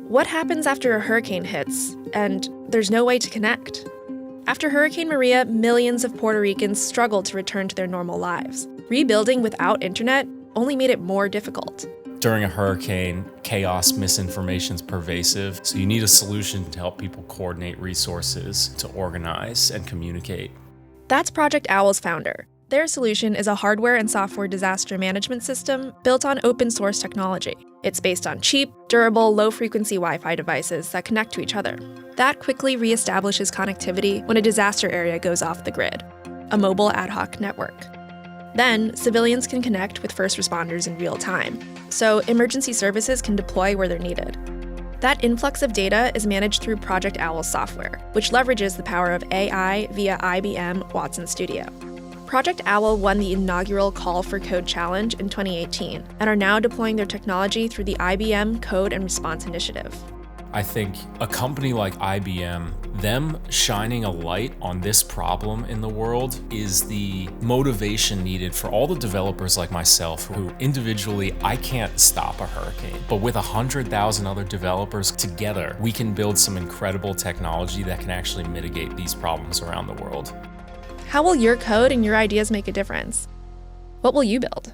What happens after a hurricane hits and there's no way to connect? After Hurricane Maria, millions of Puerto Ricans struggled to return to their normal lives. Rebuilding without internet only made it more difficult. During a hurricane, chaos, misinformation is pervasive, so you need a solution to help people coordinate resources, to organize and communicate. That's Project Owl's founder. Their solution is a hardware and software disaster management system built on open source technology. It's based on cheap, durable, low-frequency Wi-Fi devices that connect to each other. That quickly reestablishes connectivity when a disaster area goes off the grid, a mobile ad hoc network. Then, civilians can connect with first responders in real time, so emergency services can deploy where they're needed. That influx of data is managed through Project Owl's software, which leverages the power of AI via IBM Watson Studio. Project Owl won the inaugural Call for Code Challenge in 2018 and are now deploying their technology through the IBM Code and Response initiative. I think a company like IBM, them shining a light on this problem in the world is the motivation needed for all the developers like myself who individually, I can't stop a hurricane. But with 100,000 other developers together, we can build some incredible technology that can actually mitigate these problems around the world. How will your code and your ideas make a difference? What will you build?